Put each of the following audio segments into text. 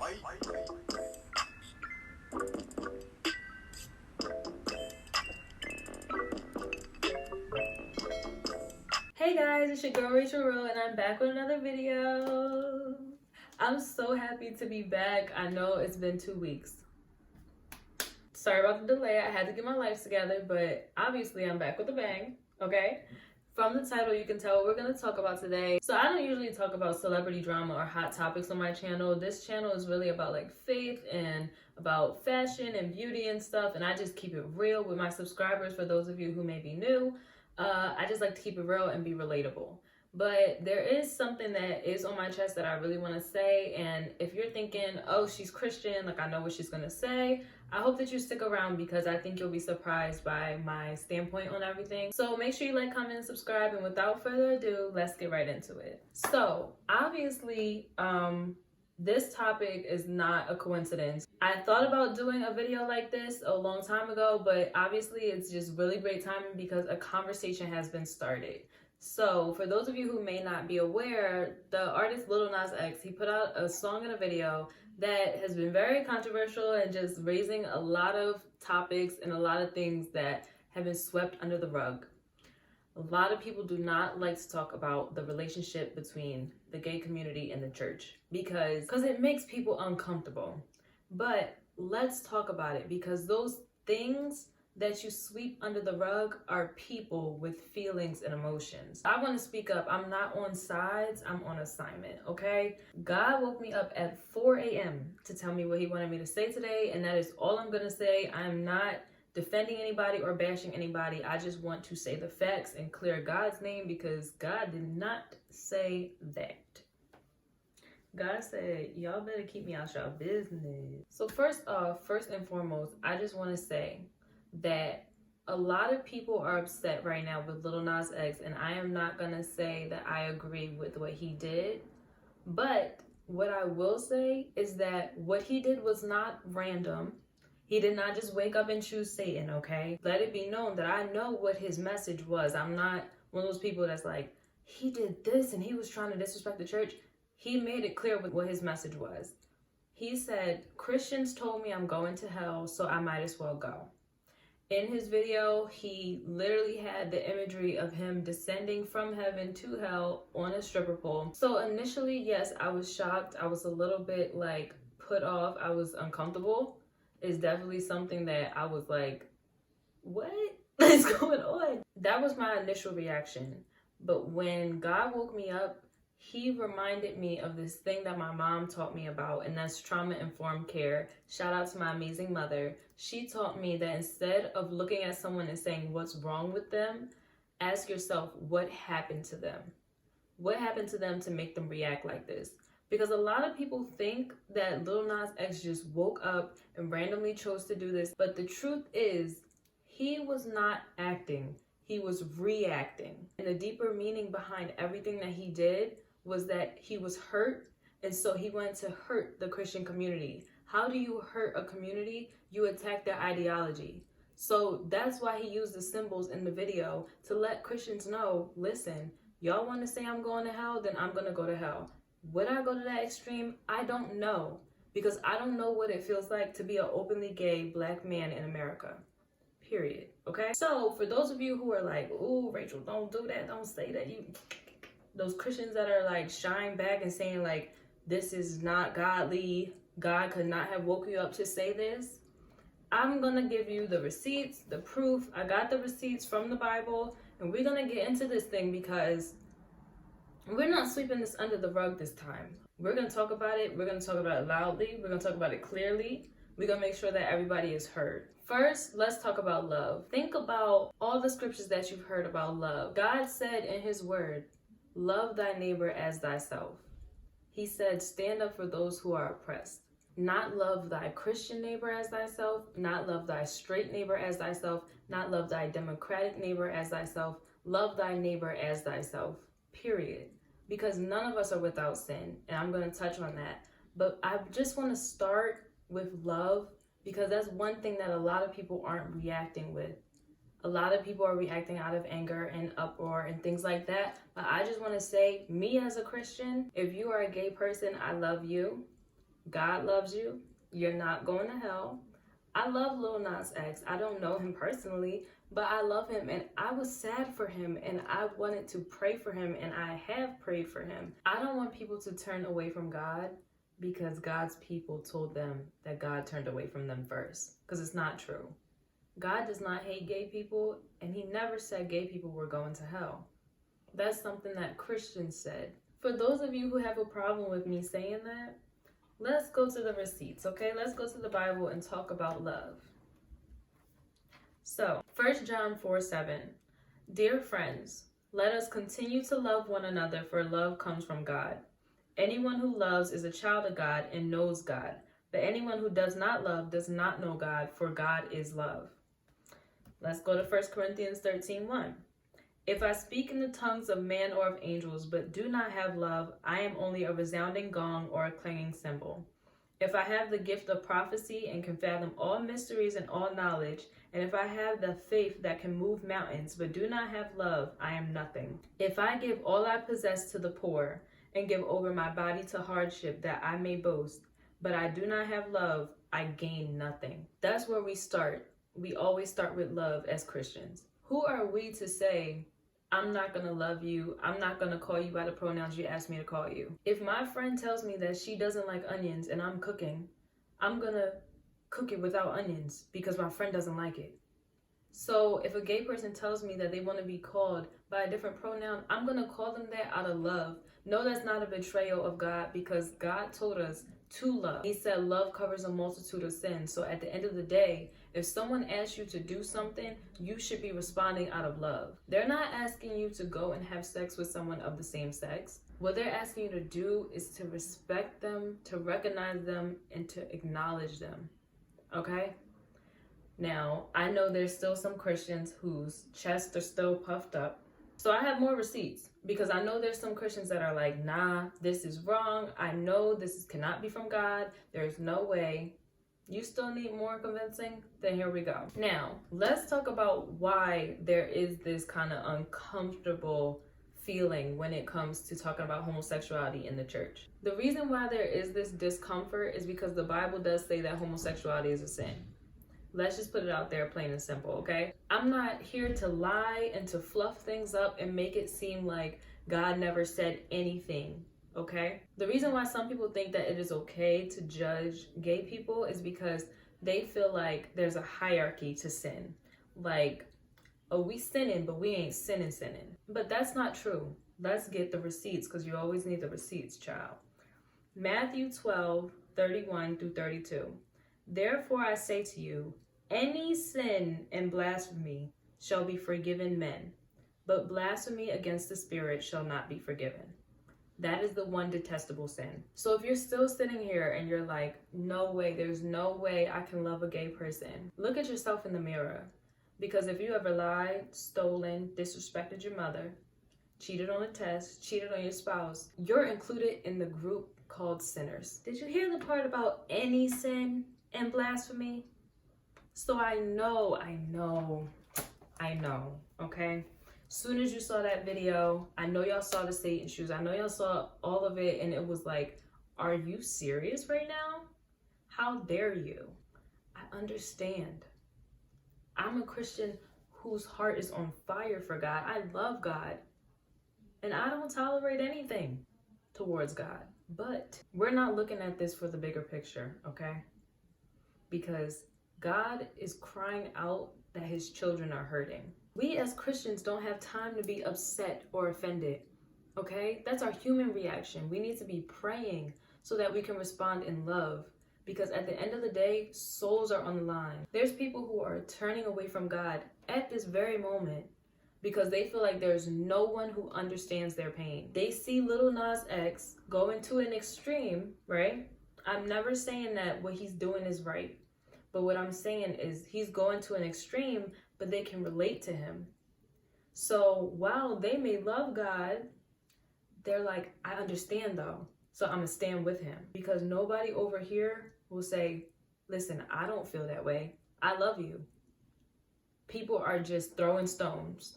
Hey guys, it's your girl Rachforreal and I'm back with another video. I'm so happy to be back. I know it's been 2 weeks. Sorry about the delay. I had to get my life together, but obviously I'm back with a bang, okay? From the title, you can tell what we're going to talk about today. So I don't usually talk about celebrity drama or hot topics on my channel. This channel is really about like faith and about fashion and beauty and stuff, and I just keep it real with my subscribers. For those of you who may be new, I just like to keep it real and be relatable. But there is something that is on my chest that I really want to say, and if you're thinking, oh, she's Christian, like I know what she's going to say, I hope that you stick around because I think you'll be surprised by my standpoint on everything. So make sure you like, comment, and subscribe, and without further ado, let's get right into it. So obviously, this topic is not a coincidence. I thought about doing a video like this a long time ago, but obviously it's just really great timing because a conversation has been started. So for those of you who may not be aware, the artist Lil Nas X, he put out a song and a video that has been very controversial and just raising a lot of topics and a lot of things that have been swept under the rug. A lot of people do not like to talk about the relationship between the gay community and the church because it makes people uncomfortable. But let's talk about it because those things that you sweep under the rug are people with feelings and emotions. I want to speak up. I'm not on sides. I'm on assignment, okay? God woke me up at 4 a.m. to tell me what he wanted me to say today, and that is all I'm going to say. I'm not defending anybody or bashing anybody. I just want to say the facts and clear God's name because God did not say that. God said, y'all better keep me out y'all business. So first and foremost, I just want to say that a lot of people are upset right now with Lil Nas X, and I am not going to say that I agree with what he did. But what I will say is that what he did was not random. He did not just wake up and choose Satan, okay? Let it be known that I know what his message was. I'm not one of those people that's like, he did this and he was trying to disrespect the church. He made it clear what his message was. He said, Christians told me I'm going to hell, so I might as well go. In his video, he literally had the imagery of him descending from heaven to hell on a stripper pole. So initially, yes, I was shocked. I was a little bit like put off. I was uncomfortable. It's definitely something that I was like, what is going on? That was my initial reaction. But when God woke me up, he reminded me of this thing that my mom taught me about, and that's trauma-informed care. Shout out to my amazing mother. She taught me that instead of looking at someone and saying what's wrong with them, ask yourself what happened to them. What happened to them to make them react like this? Because a lot of people think that Lil Nas X just woke up and randomly chose to do this, but the truth is he was not acting. He was reacting. And the deeper meaning behind everything that he did was that he was hurt, and so he wanted to hurt the Christian community. How do you hurt a community? You attack their ideology. So that's why he used the symbols in the video to let Christians know, listen, y'all want to say I'm going to hell, then I'm going to go to hell. Would I go to that extreme? I don't know, because I don't know what it feels like to be an openly gay black man in America. Period. Okay? So for those of you who are like, ooh, Rachel, don't do that. Don't say that. Those Christians that are like shying back and saying like, this is not godly, God could not have woke you up to say this. I'm gonna give you the receipts, the proof. I got the receipts from the Bible, and we're gonna get into this thing because we're not sweeping this under the rug this time. We're gonna talk about it. We're gonna talk about it loudly. We're gonna talk about it clearly. We're gonna make sure that everybody is heard. First, let's talk about love. Think about all the scriptures that you've heard about love. God said in his word, love thy neighbor as thyself. He said, stand up for those who are oppressed. Not love thy Christian neighbor as thyself, not love thy straight neighbor as thyself, not love thy democratic neighbor as thyself. Love thy neighbor as thyself, period. Because none of us are without sin, and I'm going to touch on that. But I just want to start with love because that's one thing that a lot of people aren't reacting with. A lot of people are reacting out of anger and uproar and things like that. But I just want to say, me as a Christian, if you are a gay person, I love you. God loves you. You're not going to hell. I love Lil Nas X. I don't know him personally, but I love him and I was sad for him and I wanted to pray for him and I have prayed for him. I don't want people to turn away from God because God's people told them that God turned away from them first, because it's not true. God does not hate gay people and he never said gay people were going to hell. That's something that Christians said. For those of you who have a problem with me saying that, let's go to the receipts, okay? Let's go to the Bible and talk about love. So, 1 John 4:7. Dear friends, let us continue to love one another, for love comes from God. Anyone who loves is a child of God and knows God. But anyone who does not love does not know God, for God is love. Let's go to 1 Corinthians 13:1. If I speak in the tongues of man or of angels, but do not have love, I am only a resounding gong or a clanging cymbal. If I have the gift of prophecy and can fathom all mysteries and all knowledge, and if I have the faith that can move mountains, but do not have love, I am nothing. If I give all I possess to the poor, and give over my body to hardship that I may boast, but I do not have love, I gain nothing. That's where we start. We always start with love as Christians. Who are we to say, I'm not going to love you. I'm not going to call you by the pronouns you asked me to call you. If my friend tells me that she doesn't like onions and I'm cooking, I'm going to cook it without onions because my friend doesn't like it. So if a gay person tells me that they want to be called by a different pronoun, I'm going to call them that out of love. No, that's not a betrayal of God because God told us to love. He said love covers a multitude of sins. So at the end of the day, if someone asks you to do something, you should be responding out of love. They're not asking you to go and have sex with someone of the same sex. What they're asking you to do is to respect them, to recognize them, and to acknowledge them. Okay? Now, I know there's still some Christians whose chests are still puffed up. So I have more receipts because I know there's some Christians that are like, nah, this is wrong. I know this cannot be from God. There's no way. You still need more convincing? Then here we go. Now, let's talk about why there is this kind of uncomfortable feeling when it comes to talking about homosexuality in the church. The reason why there is this discomfort is because the Bible does say that homosexuality is a sin. Let's just put it out there plain and simple, okay? I'm not here to lie and to fluff things up and make it seem like God never said anything, okay? The reason why some people think that it is okay to judge gay people is because they feel like there's a hierarchy to sin. Like, oh, we sinning, but we ain't sinning. But that's not true. Let's get the receipts because you always need the receipts, child. Matthew 12:31-32. Therefore I say to you, any sin and blasphemy shall be forgiven men, but blasphemy against the Spirit shall not be forgiven. That is the one detestable sin. So if you're still sitting here and you're like, no way, there's no way I can love a gay person, look at yourself in the mirror. Because if you ever lied, stolen, disrespected your mother, cheated on a test, cheated on your spouse, you're included in the group called sinners. Did you hear the part about any sin and blasphemy? So I know, okay? Soon as you saw that video, I know y'all saw the Satan shoes. I know y'all saw all of it and it was like, are you serious right now? How dare you? I understand. I'm a Christian whose heart is on fire for God. I love God. And I don't tolerate anything towards God. But we're not looking at this for the bigger picture, okay? Because God is crying out that his children are hurting. We as Christians don't have time to be upset or offended, okay? That's our human reaction. We need to be praying so that we can respond in love. Because at the end of the day, souls are on the line. There's people who are turning away from God at this very moment because they feel like there's no one who understands their pain. They see Lil Nas X going to an extreme, right? I'm never saying that what he's doing is right. But what I'm saying is he's going to an extreme, but they can relate to him. So while they may love God, they're like, I understand though. So I'm going to stand with him. Because nobody over here will say, listen, I don't feel that way. I love you. People are just throwing stones,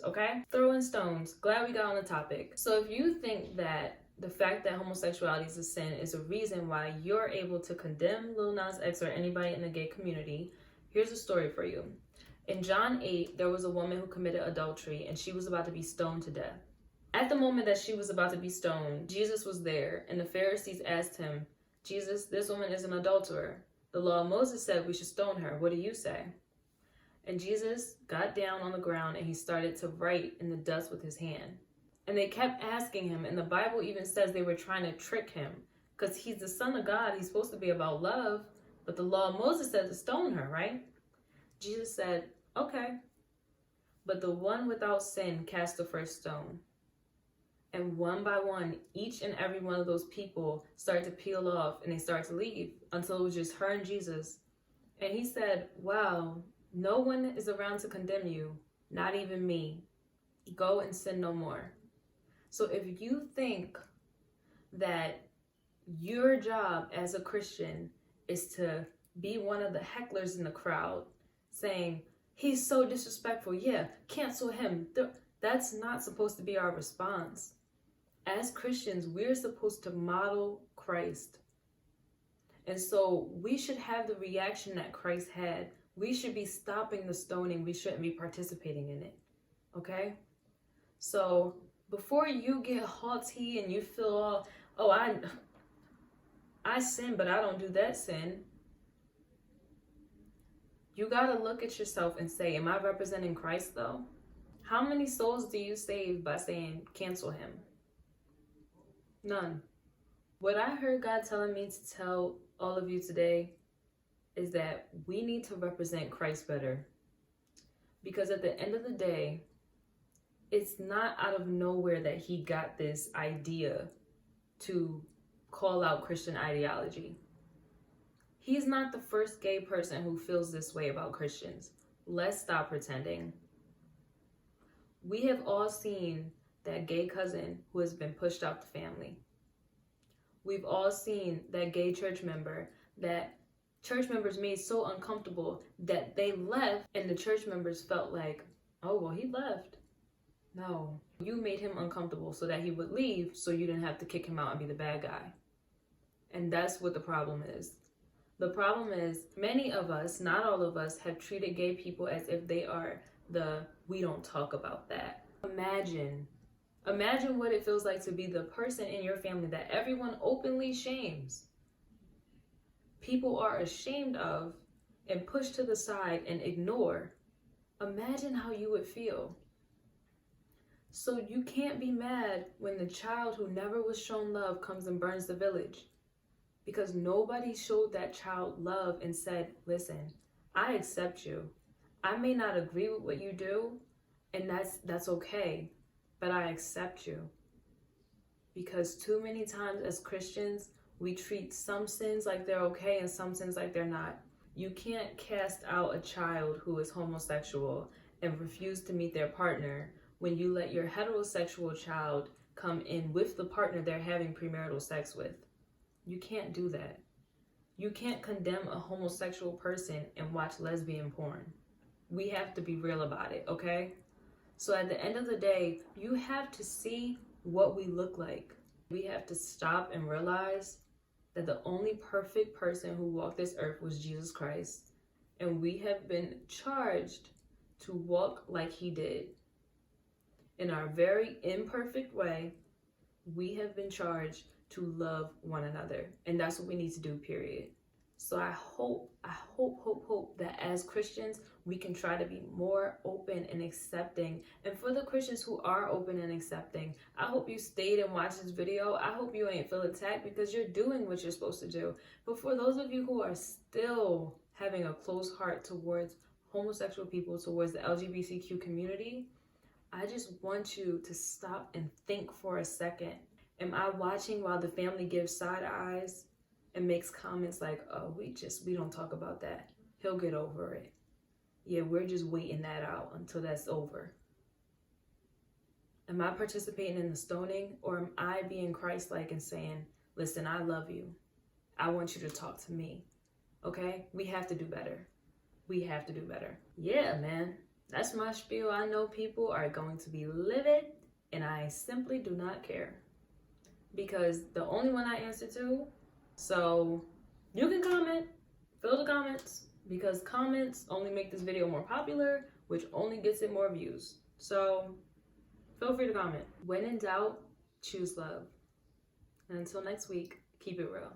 okay? Throwing stones. Glad we got on the topic. So if you think that the fact that homosexuality is a sin is a reason why you're able to condemn Lil Nas X or anybody in the gay community. Here's a story for you. In John 8, there was a woman who committed adultery and she was about to be stoned to death. At the moment that she was about to be stoned, Jesus was there, and the Pharisees asked him, Jesus, this woman is an adulterer. The law of Moses said we should stone her. What do you say? And Jesus got down on the ground and he started to write in the dust with his hand. And they kept asking him, and the Bible even says they were trying to trick him because he's the Son of God. He's supposed to be about love, but the law of Moses said to stone her, right? Jesus said, okay, but the one without sin cast the first stone. And one by one, each and every one of those people started to peel off and they started to leave until it was just her and Jesus. And he said, wow, no one is around to condemn you, not even me. Go and sin no more. So if you think that your job as a Christian is to be one of the hecklers in the crowd saying, he's so disrespectful, yeah, cancel him. That's not supposed to be our response. As Christians, we're supposed to model Christ. And so we should have the reaction that Christ had. We should be stopping the stoning. We shouldn't be participating in it. Okay? So before you get haughty and you feel all, oh, I sin, but I don't do that sin. You got to look at yourself and say, am I representing Christ though? How many souls do you save by saying cancel him? None. What I heard God telling me to tell all of you today is that we need to represent Christ better. Because at the end of the day, it's not out of nowhere that he got this idea to call out Christian ideology. He's not the first gay person who feels this way about Christians. Let's stop pretending. We have all seen that gay cousin who has been pushed out the family. We've all seen that gay church member that church members made so uncomfortable that they left and the church members felt like, oh, well, he left. No, you made him uncomfortable so that he would leave so you didn't have to kick him out and be the bad guy. And that's what the problem is. The problem is many of us, not all of us, have treated gay people as if they are we don't talk about that. Imagine what it feels like to be the person in your family that everyone openly shames. People are ashamed of and pushed to the side and ignore. Imagine how you would feel. So you can't be mad when the child who never was shown love comes and burns the village. Because nobody showed that child love and said, listen, I accept you. I may not agree with what you do, and that's okay, but I accept you. Because too many times as Christians, we treat some sins like they're okay and some sins like they're not. You can't cast out a child who is homosexual and refuse to meet their partner when you let your heterosexual child come in with the partner they're having premarital sex with. You can't do that. You can't condemn a homosexual person and watch lesbian porn. We have to be real about it, okay? So at the end of the day, you have to see what we look like. We have to stop and realize that the only perfect person who walked this earth was Jesus Christ. And we have been charged to walk like he did. In our very imperfect way, we have been charged to love one another. And that's what we need to do, period. So I hope that as Christians, we can try to be more open and accepting. And for the Christians who are open and accepting, I hope you stayed and watched this video. I hope you ain't feel attacked because you're doing what you're supposed to do. But for those of you who are still having a closed heart towards homosexual people, towards the LGBTQ community, I just want you to stop and think for a second. Am I watching while the family gives side eyes and makes comments like, oh, we don't talk about that. He'll get over it. Yeah, we're just waiting that out until that's over. Am I participating in the stoning, or am I being Christ-like and saying, listen, I love you. I want you to talk to me. Okay? We have to do better. We have to do better. Yeah, man. That's my spiel. I know people are going to be livid, and I simply do not care. because the only one I answer to. So you can comment, fill the comments, because comments only make this video more popular, which only gets it more views. So feel free to comment. When in doubt, choose love. And until next week, keep it real.